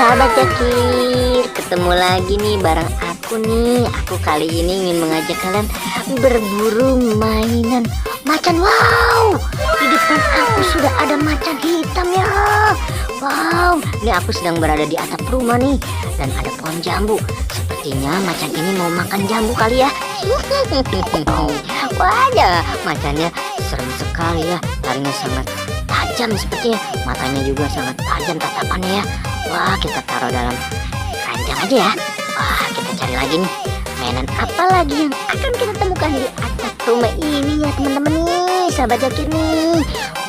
sahabat Jakir, ketemu lagi nih bareng aku nih. Aku kali ini ingin mengajak kalian berburu mainan macan. Wow, di depan aku sudah ada macan hitam ya. Wow, ini aku sedang berada di atap rumah nih, dan ada pohon jambu. Sepertinya macan ini mau makan jambu kali ya. Wah ya, macannya serem sekali ya, taringnya sangat tajam sepertinya, matanya juga sangat tajam tatapannya ya. Wah, kita taruh dalam keranjang aja ya. Wah, kita cari lagi nih, mainan apa lagi yang akan kita temukan di atap rumah ini ya teman-teman nih, sahabat Jakir nih.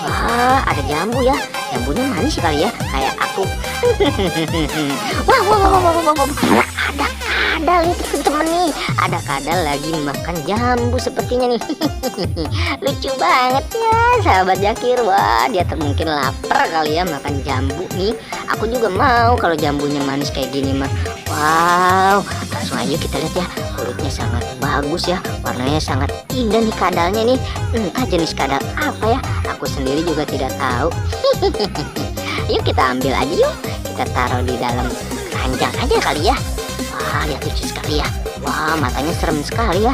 Wah, ada jambu ya, jambunya manis sekali ya, kayak aku. Wah, ada kadal nih teman-teman nih, ada kadal lagi makan jambu sepertinya nih. Lucu banget ya sahabat Jakir. Wah, dia mungkin lapar kali ya makan jambu nih. Aku juga mau kalau jambunya manis kayak gini mah. Wow, langsung aja kita lihat ya, kulitnya sangat bagus ya, warnanya sangat indah nih kadalnya nih. Entah jenis kadal apa ya, aku sendiri juga tidak tahu. Yuk kita ambil aja yuk, kita taruh di dalam keranjang aja kali ya. Wah, lihat lucu sekali ya. Wah, matanya serem sekali ya.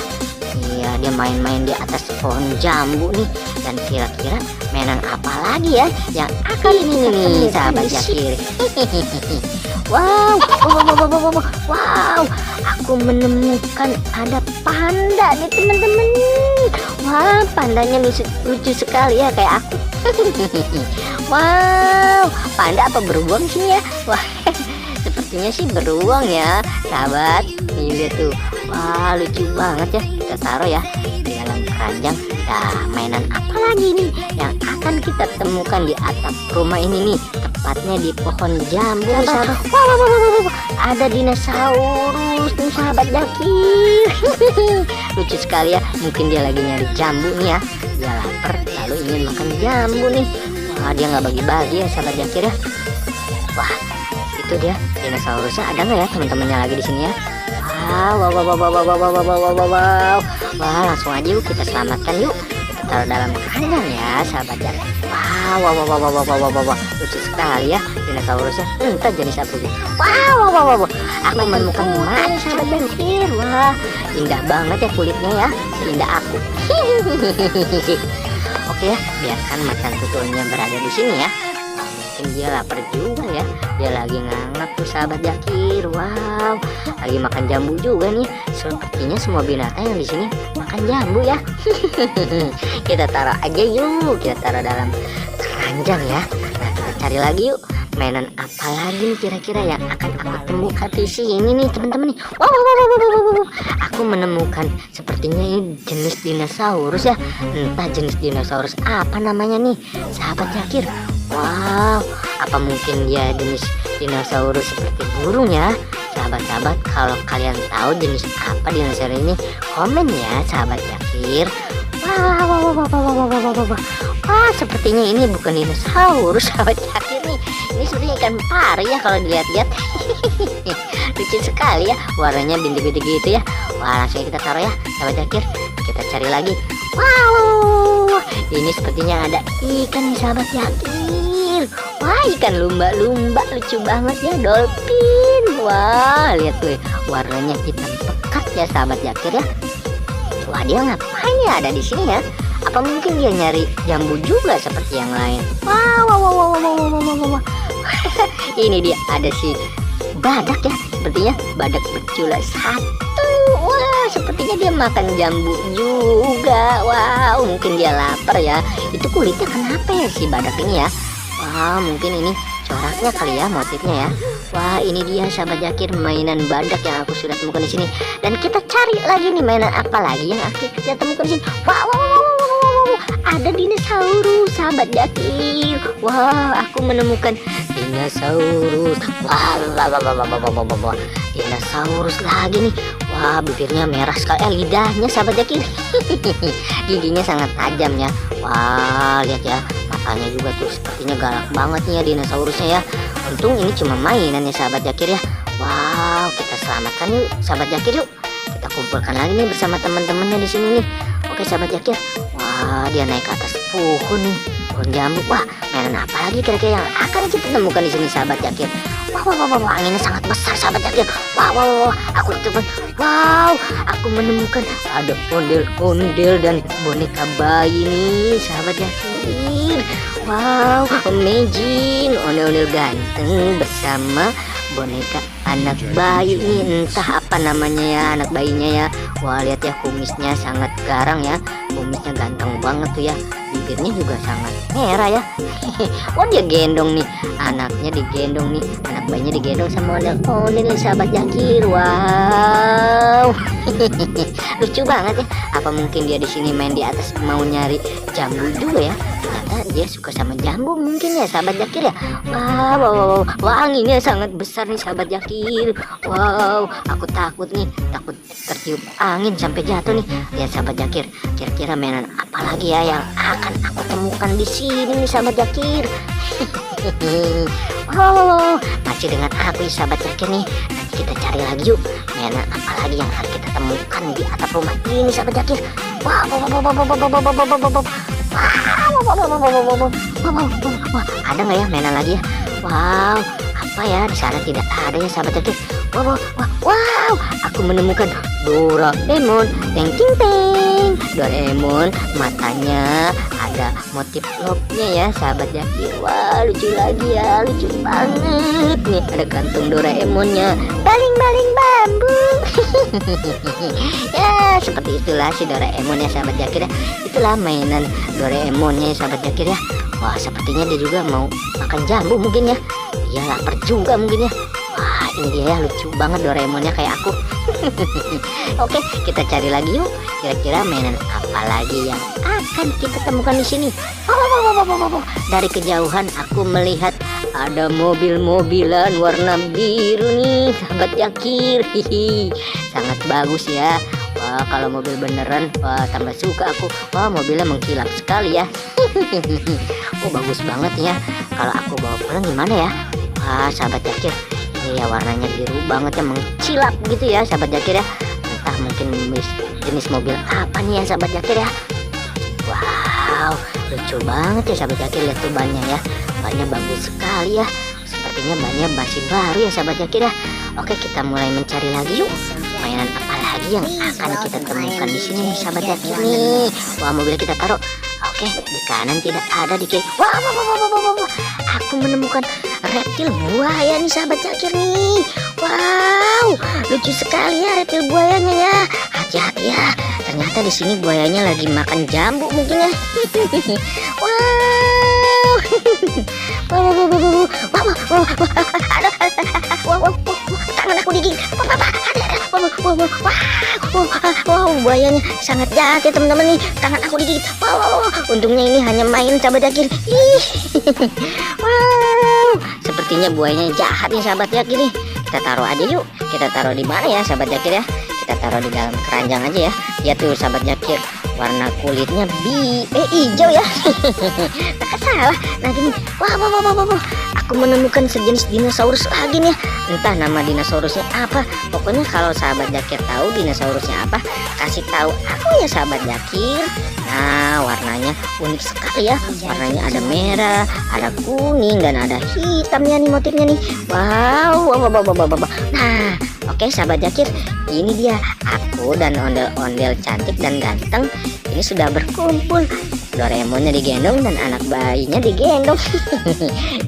Iya, dia main-main di atas pohon jambu nih. Dan kira-kira mainan apa lagi ya yang akan ini nih sahabat Jakir. Wow, wow, aku menemukan ada panda nih teman-teman. Wah, pandanya lucu sekali ya kayak aku. Wow, panda apa beruang sih ya? Wah, sepertinya sih beruang ya sahabat. Nih lihat tuh, wah lucu banget ya. Kita taruh ya di dalam keranjang. Nah, mainan apa lagi nih yang akan kita temukan di atap rumah ini nih, tepatnya di pohon jambu nih sahabat. Wow, ada dinosaurus nih sahabat Jakir. Lucu sekali ya, mungkin dia lagi nyari jambu nih ya. Dia lapar lalu ingin makan jambu nih. Wah, dia nggak bagi-bagi ya sahabat Jakir ya. Wah, itu dia dinosaurusnya, ada nggak ya teman-temannya lagi di sini ya? Wow, wah, langsung aja yuk kita selamatkan yuk. Kita taruh dalam keranjang ya sahabat Jakir. Wow, lucu sekali ya dinosaurusnya. Entah jenis apa sih. Wow, aku menemukan macan sahabat Jakir. Wah, indah banget ya kulitnya ya, seindah aku. Oke ya, biarkan macan tuturnya berada di sini ya. Mungkin dia lapar juga ya, dia lagi nganggap tuh sahabat Jakir. Wow, lagi makan jambu juga nih. Sepertinya semua binatang yang di sini makan jambu ya. Kita taruh aja yuk, kita taruh dalam keranjang ya. Nah, kita cari lagi yuk, mainan apa lagi nih kira-kira yang akan aku temukan di sini nih teman-teman nih. Wow, aku menemukan sepertinya ini jenis dinosaurus ya. Entah jenis dinosaurus apa namanya nih sahabat Jakir. Wow, apa mungkin dia jenis dinosaurus seperti burung ya? Sahabat-sahabat, kalau kalian tahu jenis apa dinosaurus ini, komen ya sahabat Jakir. Wow, wah, sepertinya ini bukan dinosaurus sahabat Jakir nih. Ini sepertinya ikan pari ya kalau dilihat-lihat. Lucu sekali ya, warnanya bintik-bintik gitu ya. Wah, langsung kita taruh ya sahabat Jakir. Kita cari lagi. Wow, ini sepertinya ada ikan nih sahabat Jakir. Wah, ikan lumba-lumba lucu banget ya, dolphin. Wah, lihat tuh warnanya hitam pekat ya sahabat Jakir ya. Wah, dia ngapain ya ada di sini ya? Apa mungkin dia nyari jambu juga seperti yang lain? Wow. Ini dia, ada si badak ya, sepertinya badak bercula satu. Wah, sepertinya dia makan jambu juga. Wow, mungkin dia lapar ya. Itu kulitnya kenapa ya si badak ini ya? Wah, mungkin ini coraknya kali ya, motifnya ya. Wah, ini dia sahabat Jakir, mainan badak yang aku sudah temukan di sini. Dan kita cari lagi nih mainan apa lagi yang akan kita temukan di sini. Wow, ada dinosaurus sahabat Jakir. Wah, aku menemukan dinosaurus. Wah, dinosaurus lagi nih. Wah, bibirnya merah sekali, lidahnya sahabat Jakir. Giginya sangat tajam ya. Wah, lihat ya, matanya juga tuh sepertinya galak banget nih ya dinosaurusnya ya. Untung ini cuma mainan ya sahabat Jakir ya. Wow, kita selamatkan yuk sahabat Jakir yuk. Kita kumpulkan lagi nih bersama teman-temannya di sini nih. Oke sahabat Jakir. Wah, dia naik ke atas pohon nih, pohon jambu. Wah, mainan apa lagi kira-kira yang akan kita temukan di sini sahabat Jakir? Wah, anginnya sangat besar sahabat Jakir. Wah, aku coba. Wow, aku menemukan ada ondel-ondel dan boneka bayi nih sahabat Jakir. Wow, amazing, ondel-ondel ganteng bersama boneka anak bayi nih, entah apa namanya ya anak bayinya ya. Wah, lihat ya, kumisnya sangat garang ya, kumisnya ganteng banget tuh ya, bibirnya juga sangat merah ya. Oh, dia gendong nih, anaknya digendong nih, anak bayinya digendong sama ondel-ondel nih sahabat Jakir. Wow. Lucu banget ya. Apa mungkin dia di sini main di atas mau nyari jambu juga ya? Ternyata dia suka sama jambu mungkin ya sahabat Jakir ya. Wow, anginnya sangat besar nih sahabat Jakir. Wow, aku takut nih, takut tertiup angin sampai jatuh nih. Lihat sahabat Jakir, kira-kira mainan apa lagi ya yang akan aku temukan di sini nih sahabat Jakir. Wow, masih dengan aku sahabat Jakir nih. Nanti kita cari lagi yuk, mainan apa lagi yang akan kita temukan di atap rumah ini sahabat Jakir. Wow, ada nggak ya mainan lagi ya? Wow, apa ya, di sana tidak ada ya sahabat Jakir. Wow, aku menemukan Doraemon. Teng ting teng. Doraemon matanya ada motif lobnya ya sahabat Jakir. Wah, lucu lagi ya, lucu banget nih, ada kantung Doraemonnya. Baling-baling bambu. Ya, seperti itulah si Doraemon ya sahabat Jakir ya. Itulah mainan Doraemonnya ya sahabat Jakir ya. Wah, sepertinya dia juga mau makan jambu mungkin ya. Dia lapar juga mungkin ya. Wah, ini dia ya, lucu banget Doraemonnya kayak aku. Oke, kita cari lagi yuk. Kira-kira mainan apa lagi yang akan kita temukan di sini? Dari kejauhan aku melihat ada mobil-mobilan warna biru nih sahabat Jakir. Sangat bagus ya. Wah, kalau mobil beneran, wah tambah suka aku. Wah, mobilnya mengkilap sekali ya. Oh, bagus banget ya. Kalau aku bawa pulang gimana ya? Wah, sahabat Jakir, ini ya warnanya biru banget ya, mengkilap gitu ya sahabat Jakir ya. Entah mungkin jenis mobil apa nih ya sahabat Jakir ya. Wow, lucu banget ya sahabat Jakir, lihat tuh bannya ya. Bannya bagus sekali ya. Sepertinya bannya masih baru ya sahabat Jakir ya. Oke, kita mulai mencari lagi yuk. Mainan apa lagi yang akan kita temukan di sini sahabat Jakir nih? Wah, mobil kita taruh. Oke, di kanan tidak ada, di kiri. Wah, aku menemukan reptil buaya nih sahabat Jakir nih. Wow, lucu sekali ya reptil buayanya ya. Hati-hati ya, ternyata di sini buayanya lagi makan jambu mungkin ya. Wow, tangan aku digigit. Wow, buayanya sangat jahat ya teman-teman nih. Tangan aku digigit. Wow, untungnya ini hanya main sahabat Jakir. Wow, sepertinya buayanya jahat nih sahabat Jakir nih. Kita taruh aja yuk. Kita taruh di mana ya sahabat Jakir ya? Kita taruh di dalam keranjang aja ya. Lihat tuh sahabat Jakir, warna kulitnya hijau ya. Tak salah. Nah gini, wah, aku menemukan sejenis dinosaurus lagi nih. Entah nama dinosaurusnya apa. Pokoknya kalau sahabat Jakir tahu dinosaurusnya apa, kasih tahu aku ya sahabat Jakir. Nah, warnanya unik sekali ya. Warnanya ada merah, ada kuning, dan ada hitamnya nih motifnya nih. Wow. Nah, oke sahabat Jakir, ini dia aku dan ondel-ondel cantik dan ganteng. Ini sudah berkumpul. Doraemonnya digendong dan anak bayinya digendong.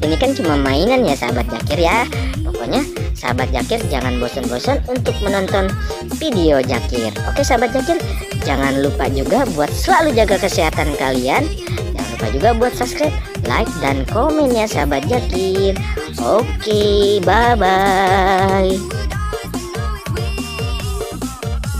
Ini kan cuma mainan ya sahabat Jakir ya. Pokoknya sahabat Jakir jangan bosan-bosan untuk menonton video Jakir. Oke sahabat Jakir, jangan lupa juga buat selalu jaga kesehatan kalian. Jangan lupa juga buat subscribe, like, dan komen ya sahabat Jakir. Oke, bye-bye.